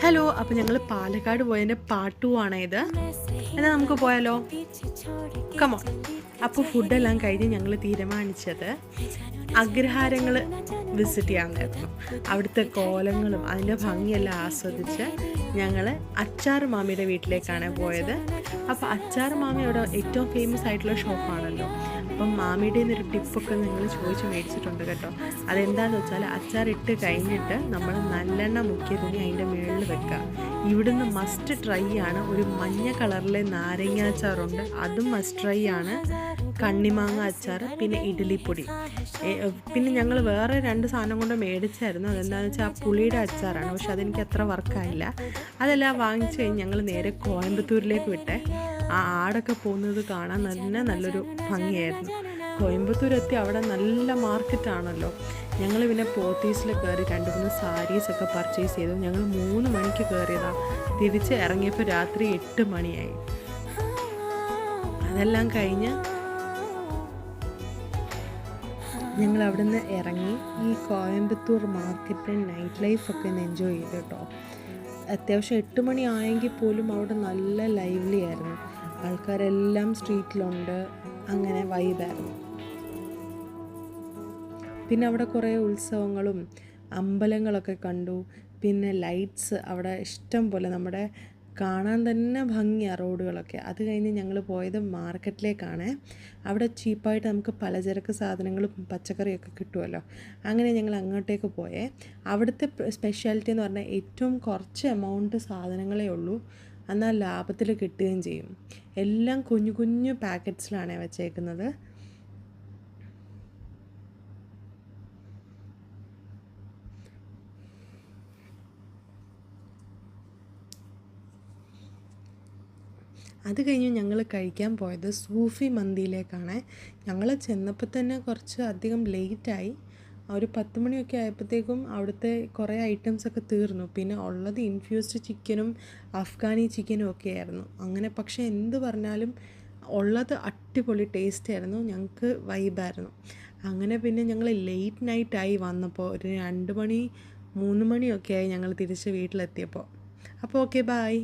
Hello, അപ്പോൾ ഞങ്ങൾ പാലക്കാട് പോയതിൻ്റെ പാർട്ട് 2 ആണ് ഇത്. എന്നാൽ നമുക്ക് പോയാലോ? കമോൺ. അപ്പോൾ ഫുഡെല്ലാം കഴിഞ്ഞ് ഞങ്ങൾ തീരുമാനിച്ചത് അഗ്രഹാരങ്ങൾ വിസിറ്റ് ചെയ്യാനായിരുന്നു. അവിടുത്തെ കോലങ്ങളും അതിൻ്റെ ഭംഗിയെല്ലാം ആസ്വദിച്ച് ഞങ്ങൾ അച്ചാർ മാമിയുടെ വീട്ടിലേക്കാണ് പോയത്. അപ്പോൾ അച്ചാർ മാമി അവിടെ ഏറ്റവും ഫേമസ് ആയിട്ടുള്ള ഷോപ്പാണല്ലോ. അപ്പം മാമിയുടെ നിന്നൊരു ടിപ്പൊക്കെ നിങ്ങൾ ചോദിച്ച് മേടിച്ചിട്ടുണ്ട് കേട്ടോ. അതെന്താണെന്ന് വെച്ചാൽ അച്ചാർ ഇട്ട് കഴിഞ്ഞിട്ട് നമ്മൾ നല്ലെണ്ണ മുക്കിയ തുണി അതിൻ്റെ മുകളിൽ വെക്കുക. ഇവിടുന്ന് മസ്റ്റ് ട്രൈ ആണ് ഒരു മഞ്ഞ കളറിലെ നാരങ്ങ അച്ചാറുണ്ട്, അതും മസ്റ്റ് ട്രൈ ആണ്. കണ്ണിമാങ്ങ അച്ചാർ, പിന്നെ ഇഡ്ഡലിപ്പൊടി. പിന്നെ ഞങ്ങൾ വേറെ 2 സാധനം കൊണ്ട് മേടിച്ചായിരുന്നു. അതെന്താണെന്ന് വെച്ചാൽ ആ പുളിയുടെ അച്ചാറാണ്, പക്ഷെ അതെനിക്ക് അത്ര വർക്കായില്ല. അതെല്ലാം വാങ്ങിച്ച് കഴിഞ്ഞ് ഞങ്ങൾ നേരെ കോയമ്പത്തൂരിലേക്ക് വിട്ടേ. ആ ആടൊക്കെ പോകുന്നത് കാണാൻ തന്നെ നല്ലൊരു ഭംഗിയായിരുന്നു. കോയമ്പത്തൂരെത്തി അവിടെ നല്ല മാർക്കറ്റാണല്ലോ. ഞങ്ങൾ പിന്നെ പോത്തീസിൽ കയറി 2-3 സാരീസൊക്കെ പർച്ചേസ് ചെയ്തു. ഞങ്ങൾ 3 മണിക്ക് കയറിയതാണ്. തിരിച്ച് ഇറങ്ങിയപ്പോൾ രാത്രി 8 മണിയായി. അതെല്ലാം കഴിഞ്ഞ് ഞങ്ങൾ അവിടെ നിന്ന് ഇറങ്ങി ഈ കോയമ്പത്തൂർ മാർക്കറ്റിൽ നൈറ്റ് ലൈഫൊക്കെ ഒന്ന് എൻജോയ് ചെയ്തു കേട്ടോ. അത്യാവശ്യം 8 മണി ആയെങ്കിൽ പോലും അവിടെ നല്ല ലൈവ്ലി ആയിരുന്നു. ആൾക്കാരെല്ലാം സ്ട്രീറ്റിലുണ്ട്, അങ്ങനെ വൈബായിരുന്നു. പിന്നെ അവിടെ കുറേ ഉത്സവങ്ങളും അമ്പലങ്ങളൊക്കെ കണ്ടു. പിന്നെ ലൈറ്റ്സ് അവിടെ ഇഷ്ടം പോലെ, നമ്മുടെ കാണാൻ തന്നെ ഭംഗിയാണ് റോഡുകളൊക്കെ. അത് കഴിഞ്ഞ് ഞങ്ങൾ പോയത് മാർക്കറ്റിലേക്കാണ്. അവിടെ ചീപ്പായിട്ട് നമുക്ക് പലചരക്ക് സാധനങ്ങളും പച്ചക്കറിയൊക്കെ കിട്ടുമല്ലോ. അങ്ങനെ ഞങ്ങൾ അങ്ങോട്ടേക്ക് പോയേ. അവിടുത്തെ സ്പെഷ്യാലിറ്റി എന്ന് പറഞ്ഞാൽ ഏറ്റവും കുറച്ച് എമൗണ്ട് സാധനങ്ങളേ ഉള്ളൂ, എന്നാൽ ലാഭത്തിൽ കിട്ടുകയും ചെയ്യും. എല്ലാം കുഞ്ഞു കുഞ്ഞു പാക്കറ്റ്സിലാണ് വെച്ചേക്കുന്നത്. അത് കഴിഞ്ഞ് ഞങ്ങൾ കഴിക്കാൻ പോയത് സൂഫി മന്തിയിലേക്കാണ്. ഞങ്ങൾ ചെന്നപ്പോൾ തന്നെ കുറച്ച് അധികം ലേറ്റായി. ഒരു 10 മണിയൊക്കെ ആയപ്പോഴത്തേക്കും അവിടുത്തെ കുറേ ഐറ്റംസൊക്കെ തീർന്നു. പിന്നെ ഉള്ളത് ഇൻഫ്യൂസ്ഡ് ചിക്കനും അഫ്ഗാനി ചിക്കനും ഒക്കെ ആയിരുന്നു. അങ്ങനെ പക്ഷേ എന്ത് പറഞ്ഞാലും ഉള്ളത് അടിപൊളി ടേസ്റ്റ് ആയിരുന്നു. ഞങ്ങൾക്ക് വൈബായിരുന്നു. അങ്ങനെ പിന്നെ ഞങ്ങൾ ലേറ്റ് നൈറ്റായി വന്നപ്പോൾ ഒരു 2 മണി 3 മണിയൊക്കെ ആയി ഞങ്ങൾ തിരിച്ച് വീട്ടിലെത്തിയപ്പോൾ. അപ്പോൾ ഓക്കെ, ബായ്.